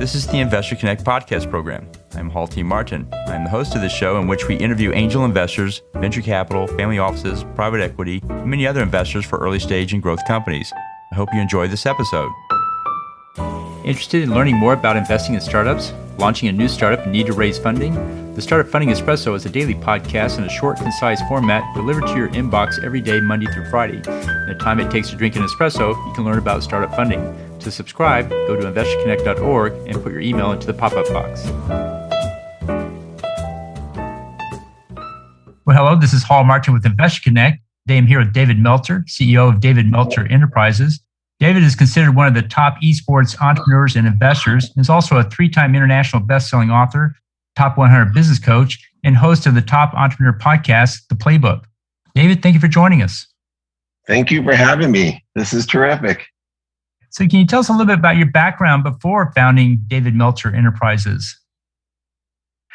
This is the Investor Connect podcast program. I'm Hall T. Martin. I'm the host of this show in which we interview angel investors, venture capital, family offices, private equity, and many other investors for early stage and growth companies. I hope you enjoy this episode. Interested in learning more about investing in startups, launching a new startup and need to raise funding? The Startup Funding Espresso is a daily podcast in a short, concise format delivered to your inbox every day, Monday through Friday. In the time it takes to drink an espresso, you can learn about startup funding. To subscribe, go to investorconnect.org and put your email into the pop-up box. Well, hello, this is Hall Martin with Investor Connect. Today I'm here with David Meltzer, CEO of David Meltzer Enterprises. David is considered one of the top esports entrepreneurs and investors, and is also a three-time international best-selling author, top 100 business coach, and host of the top entrepreneur podcast, The Playbook. David, thank you for joining us. Thank you for having me. This is terrific. So can you tell us a little bit about your background before founding David Meltzer Enterprises?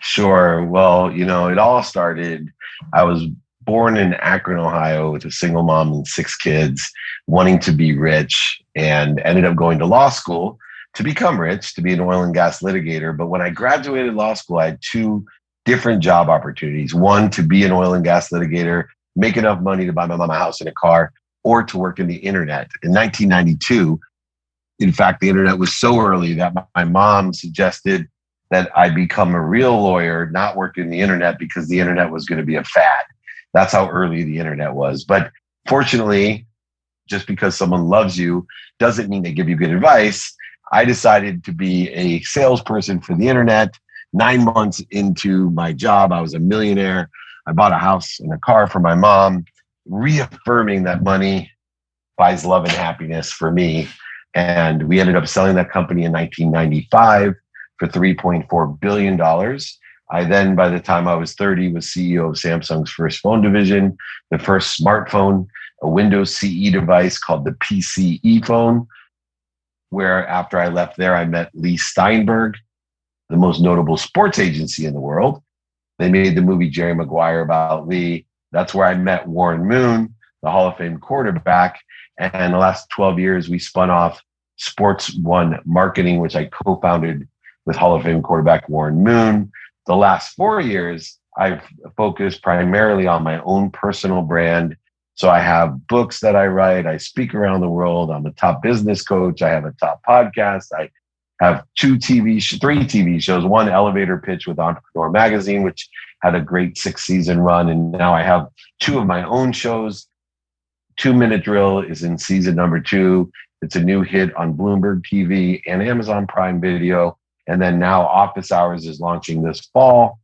Sure. Well, it all started, I was born in Akron, Ohio, with a single mom and 6 kids, wanting to be rich, and ended up going to law school to become rich, to be an oil and gas litigator. But when I graduated law school, I had 2 different job opportunities. One, to be an oil and gas litigator, make enough money to buy my mom a house and a car, or to work in the internet. In 1992, in fact, the internet was so early that my mom suggested that I become a real lawyer, not work in the internet, because the internet was going to be a fad. That's how early the internet was. But fortunately, just because someone loves you doesn't mean they give you good advice. I decided to be a salesperson for the internet. 9 months into my job, I was a millionaire. I bought a house and a car for my mom, reaffirming that money buys love and happiness for me. And we ended up selling that company in 1995 for $3.4 billion. I then, by the time I was 30, was CEO of Samsung's first phone division, the first smartphone, a Windows CE device called the PCE phone, where after I left there, I met Lee Steinberg, the most notable sports agency in the world. They made the movie Jerry Maguire about Lee. That's where I met Warren Moon, the Hall of Fame quarterback. And the last 12 years, we spun off Sports One Marketing, which I co-founded with Hall of Fame quarterback Warren Moon. The last 4 years, I've focused primarily on my own personal brand. So I have books that I write. I speak around the world. I'm a top business coach. I have a top podcast. I have 3 TV shows, one elevator pitch with Entrepreneur Magazine, which had a great 6-season run. And now I have 2 of my own shows. 2 Minute Drill is in season number 2. It's a new hit on Bloomberg TV and Amazon Prime Video. And then now Office Hours is launching this fall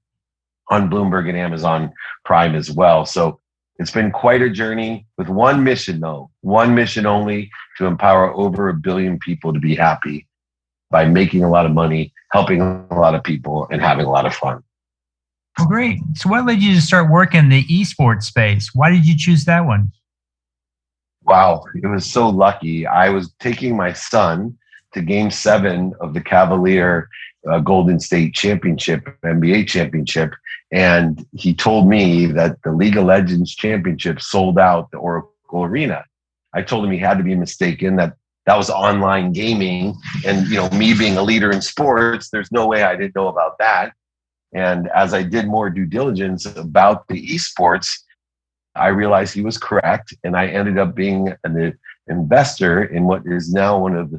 on Bloomberg and Amazon Prime as well. So it's been quite a journey with one mission, though, one mission only: to empower over 1 billion people to be happy by making a lot of money, helping a lot of people, and having a lot of fun. Well, great. So what led you to start working in the esports space? Why did you choose that one? Wow, it was so lucky. I was taking my son to Game 7 of the Cavalier Golden State Championship, NBA Championship, and he told me that the League of Legends Championship sold out the Oracle Arena. I told him he had to be mistaken, that was online gaming, and me being a leader in sports, there's no way I didn't know about that. And as I did more due diligence about the esports, I realized he was correct, and I ended up being an investor in what is now one of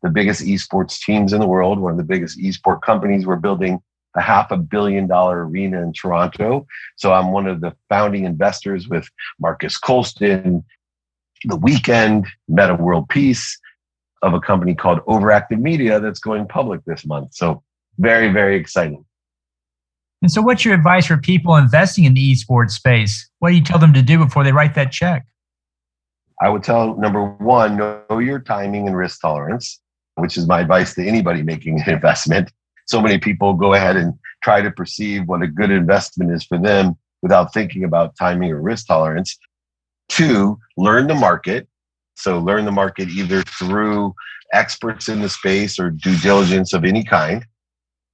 the biggest esports teams in the world, one of the biggest esport companies. We're building a $500 million arena in Toronto. So I'm one of the founding investors with Marcus Colston, The Weeknd, Meta World Peace, of a company called Overactive Media that's going public this month. So very, very exciting. And so what's your advice for people investing in the esports space? What do you tell them to do before they write that check? I would tell, number 1, know your timing and risk tolerance, which is my advice to anybody making an investment. So many people go ahead and try to perceive what a good investment is for them without thinking about timing or risk tolerance. 2, learn the market. So learn the market either through experts in the space or due diligence of any kind.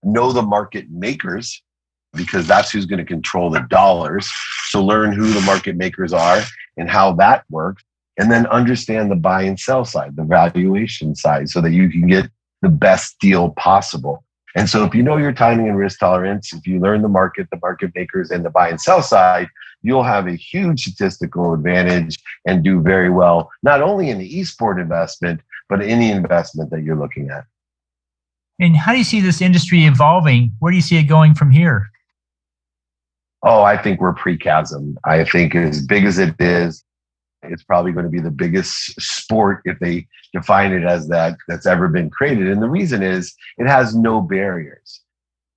Know the market makers, because that's who's going to control the dollars. So learn who the market makers are and how that works. And then understand the buy and sell side, the valuation side, so that you can get the best deal possible. And so if you know your timing and risk tolerance, if you learn the market makers, and the buy and sell side, you'll have a huge statistical advantage and do very well, not only in the esport investment, but any investment that you're looking at. And how do you see this industry evolving? Where do you see it going from here? Oh, I think we're pre-chasm. I think as big as it is, it's probably going to be the biggest sport, if they define it as that, that's ever been created. And the reason is it has no barriers.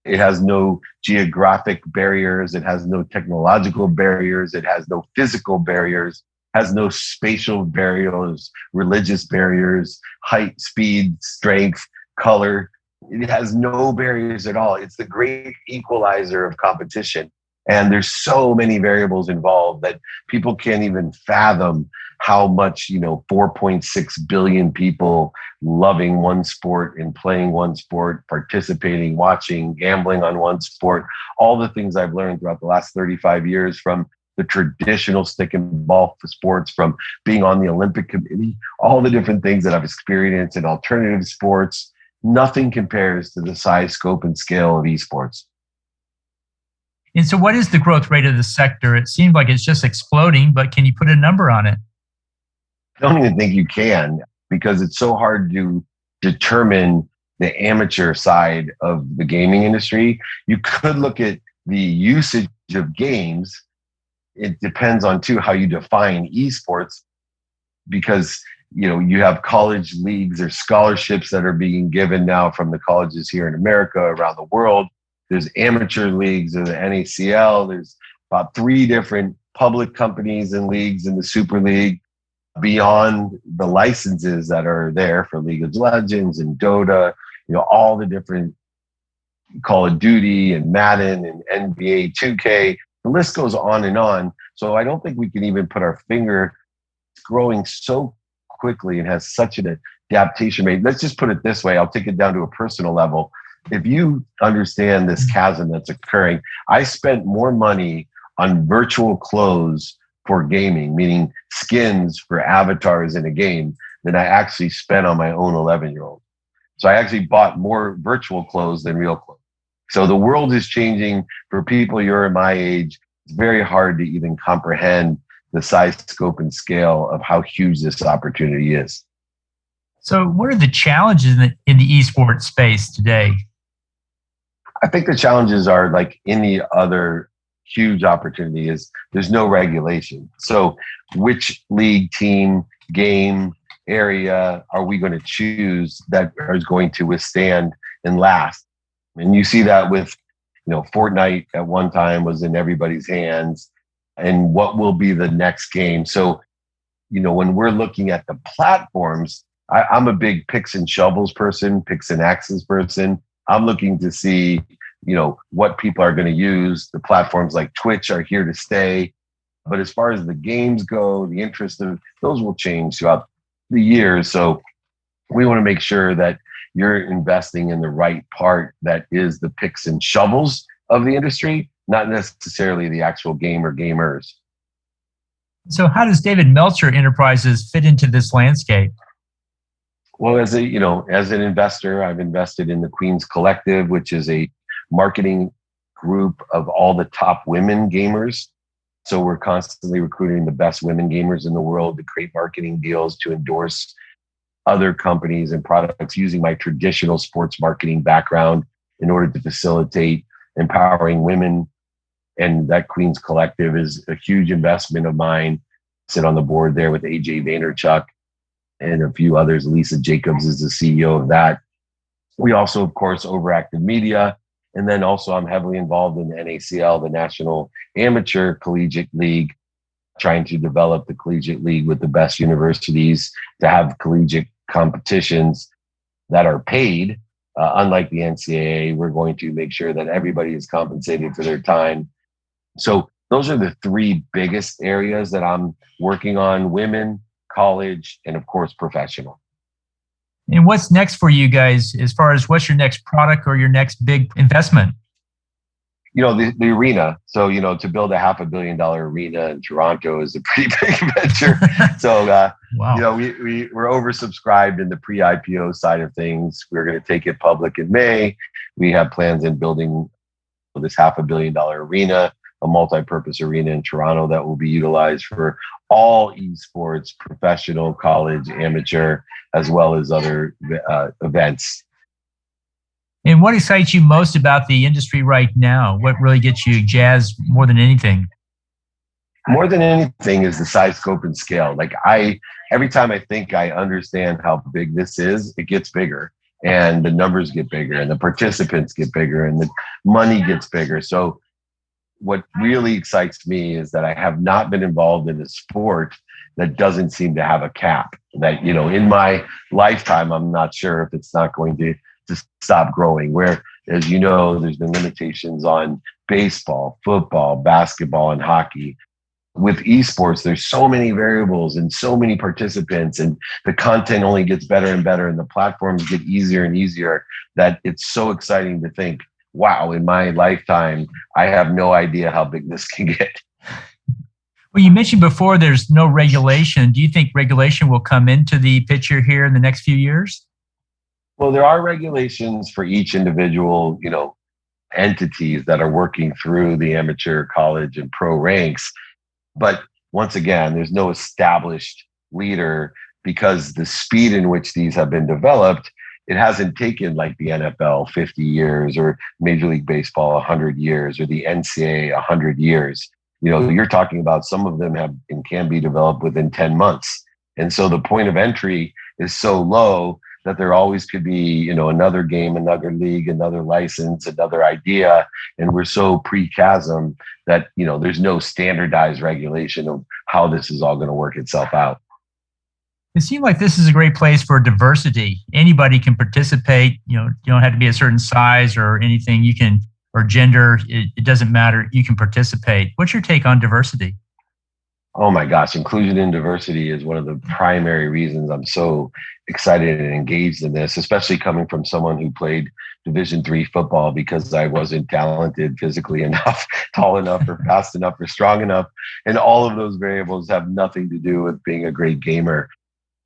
It has no geographic barriers. It has no technological barriers. It has no physical barriers, has no spatial barriers, religious barriers, height, speed, strength, color. It has no barriers at all. It's the great equalizer of competition. And there's so many variables involved that people can't even fathom how much, 4.6 billion people loving one sport and playing one sport, participating, watching, gambling on one sport, all the things I've learned throughout the last 35 years from the traditional stick and ball sports, from being on the Olympic committee, all the different things that I've experienced in alternative sports. Nothing compares to the size, scope, and scale of esports. And so what is the growth rate of the sector? It seems like it's just exploding, but can you put a number on it? I don't even think you can, because it's so hard to determine the amateur side of the gaming industry. You could look at the usage of games. It depends on, too, how you define esports, because you have college leagues or scholarships that are being given now from the colleges here in America, around the world. There's amateur leagues, there's the NACL. There's about 3 different public companies and leagues in the Super League, beyond the licenses that are there for League of Legends and Dota, all the different Call of Duty and Madden and NBA 2K. The list goes on and on. So I don't think we can even put our finger. It's growing so quickly and has such an adaptation rate. Let's just put it this way. I'll take it down to a personal level. If you understand this chasm that's occurring, I spent more money on virtual clothes for gaming, meaning skins for avatars in a game, than I actually spent on my own 11-year-old. So I actually bought more virtual clothes than real clothes. So the world is changing for people your and my age. It's very hard to even comprehend the size, scope, and scale of how huge this opportunity is. So what are the challenges in the esports space today? I think the challenges are like any other huge opportunity is there's no regulation. So which league, team, game, area are we going to choose that is going to withstand and last? And you see that with, Fortnite at one time was in everybody's hands, and what will be the next game. So, when we're looking at the platforms, I'm a big picks and shovels person, picks and axes person. I'm looking to see, what people are going to use. The platforms like Twitch are here to stay. But as far as the games go, the interest of those will change throughout the years. So we want to make sure that you're investing in the right part that is the picks and shovels of the industry, not necessarily the actual game or gamers. So how does David Meltzer Enterprises fit into this landscape? Well, as an investor, I've invested in the Queen's Collective, which is a marketing group of all the top women gamers. So we're constantly recruiting the best women gamers in the world to create marketing deals, to endorse other companies and products, using my traditional sports marketing background in order to facilitate empowering women. And that Queen's Collective is a huge investment of mine. I sit on the board there with AJ Vaynerchuk and a few others. Lisa Jacobs is the CEO of that. We also, of course, Overactive Media. And then also I'm heavily involved in the NACL, the National Amateur Collegiate League, trying to develop the collegiate league with the best universities to have collegiate competitions that are paid. Unlike the NCAA, we're going to make sure that everybody is compensated for their time. So those are the 3 biggest areas that I'm working on: women, college, and of course, professional. And what's next for you guys as far as what's your next product or your next big investment? the arena. So, to build a $500 million arena in Toronto is a pretty big venture. So, Wow. we're oversubscribed in the pre-IPO side of things. We're going to take it public in May. We have plans in building this $500 million arena, a multi-purpose arena in Toronto that will be utilized for all esports, professional, college, amateur, as well as other events. And what excites you most about the industry right now? What really gets you jazzed more than anything? More than anything is the size, scope, and scale. Like every time I think I understand how big this is, it gets bigger, and the numbers get bigger, and the participants get bigger, and the money gets bigger. So what really excites me is that I have not been involved in a sport that doesn't seem to have a cap. That, in my lifetime, I'm not sure if it's not going to stop growing. Where, as you know, there's been limitations on baseball, football, basketball, and hockey. With esports, there's so many variables and so many participants, and the content only gets better and better, and the platforms get easier and easier, that it's so exciting to think, wow, in my lifetime, I have no idea how big this can get. Well, you mentioned before there's no regulation. Do you think regulation will come into the picture here in the next few years? Well, there are regulations for each individual, entities that are working through the amateur, college, and pro ranks. But once again, there's no established leader, because the speed in which these have been developed, it hasn't taken like the NFL 50 years or Major League Baseball 100 years or the NCAA 100 years. You're talking about some of them have and can be developed within 10 months. And so the point of entry is so low that there always could be, another game, another league, another license, another idea. And we're so pre-chasm that, there's no standardized regulation of how this is all going to work itself out. It seems like this is a great place for diversity. Anybody can participate. You don't have to be a certain size or anything. You can, or gender, it doesn't matter. You can participate. What's your take on diversity? Oh my gosh, inclusion and diversity is one of the primary reasons I'm so excited and engaged in this, especially coming from someone who played Division III football because I wasn't talented physically enough, tall enough, or fast enough, or strong enough. And all of those variables have nothing to do with being a great gamer,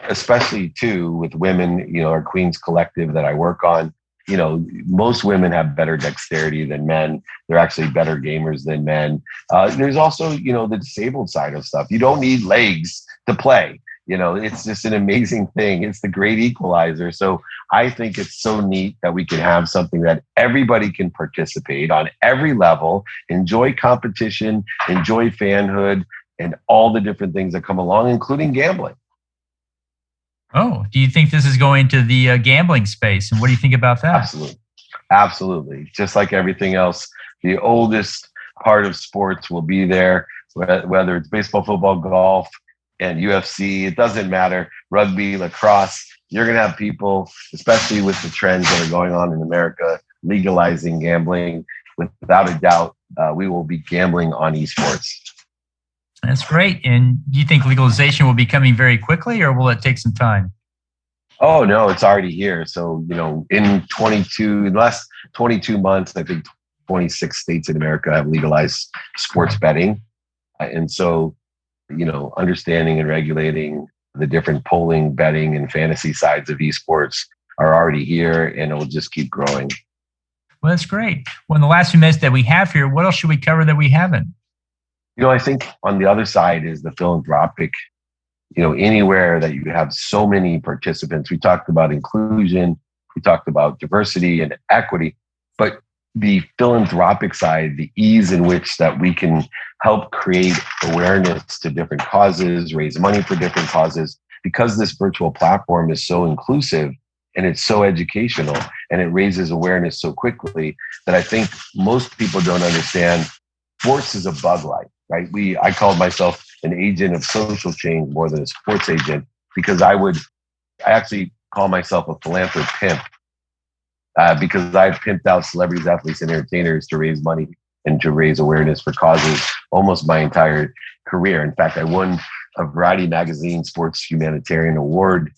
especially too with women, our Queens Collective that I work on. Most women have better dexterity than men. They're actually better gamers than men. There's also, the disabled side of stuff. You don't need legs to play. It's just an amazing thing. It's the great equalizer. So I think it's so neat that we can have something that everybody can participate on every level, enjoy competition, enjoy fanhood, and all the different things that come along, including gambling. Oh, do you think this is going to the gambling space? And what do you think about that? Absolutely. Just like everything else, the oldest part of sports will be there, whether it's baseball, football, golf, and UFC. It doesn't matter. Rugby, lacrosse. You're going to have people, especially with the trends that are going on in America, legalizing gambling. Without a doubt, we will be gambling on esports. That's great. And do you think legalization will be coming very quickly, or will it take some time? Oh, no, it's already here. So, in the last 22 months, I think 26 states in America have legalized sports betting. And so, understanding and regulating the different polling, betting, and fantasy sides of esports are already here, and it will just keep growing. Well, that's great. Well, in the last few minutes that we have here, what else should we cover that we haven't? I think on the other side is the philanthropic, anywhere that you have so many participants. We talked about inclusion, we talked about diversity and equity, but the philanthropic side, the ease in which that we can help create awareness to different causes, raise money for different causes, because this virtual platform is so inclusive and it's so educational and it raises awareness so quickly that I think most people don't understand sports is a bug life. Right? I called myself an agent of social change more than a sports agent, because I actually call myself a philanthropist pimp, because I've pimped out celebrities, athletes, and entertainers to raise money and to raise awareness for causes almost my entire career. In fact, I won a Variety Magazine Sports Humanitarian Award.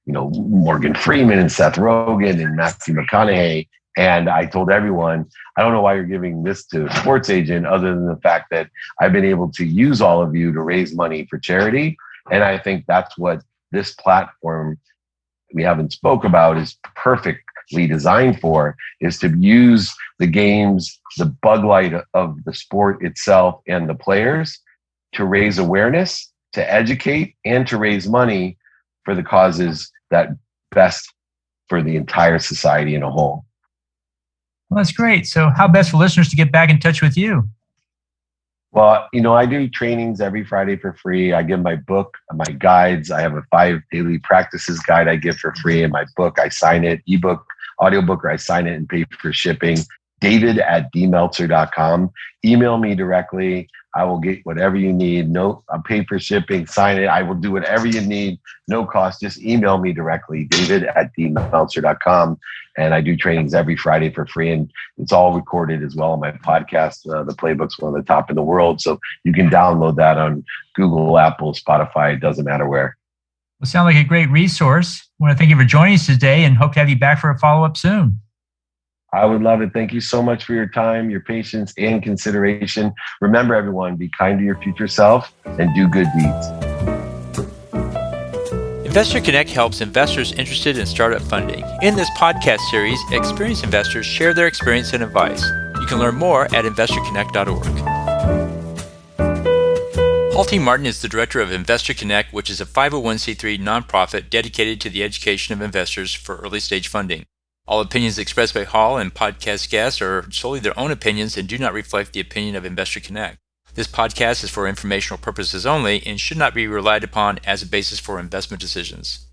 Morgan Freeman and Seth Rogen and Matthew McConaughey. And I told everyone, I don't know why you're giving this to a sports agent other than the fact that I've been able to use all of you to raise money for charity. And I think that's what this platform we haven't spoke about is perfectly designed for, is to use the games, the bug light of the sport itself and the players to raise awareness, to educate, and to raise money for the causes that best for the entire society in a whole. Well, that's great. So how best for listeners to get back in touch with you? Well, I do trainings every Friday for free. I give my book, my guides. I have a 5 daily practices guide I give for free. And my book, I sign it, ebook, audiobook, or I sign it and pay for shipping. David@dmeltzer.com. Email me directly. I will get whatever you need. No, I'll pay for shipping, sign it. I will do whatever you need. No cost. Just email me directly, David@dmeltzer.com. And I do trainings every Friday for free. And it's all recorded as well on my podcast. The Playbook's one of the top in the world. So you can download that on Google, Apple, Spotify. It doesn't matter where. Well, sound like a great resource. I want to thank you for joining us today and hope to have you back for a follow-up soon. I would love it. Thank you so much for your time, your patience, and consideration. Remember, everyone, be kind to your future self and do good deeds. Investor Connect helps investors interested in startup funding. In this podcast series, experienced investors share their experience and advice. You can learn more at investorconnect.org. Paul T. Martin is the director of Investor Connect, which is a 501c3 nonprofit dedicated to the education of investors for early stage funding. All opinions expressed by Hall and podcast guests are solely their own opinions and do not reflect the opinion of Investor Connect. This podcast is for informational purposes only and should not be relied upon as a basis for investment decisions.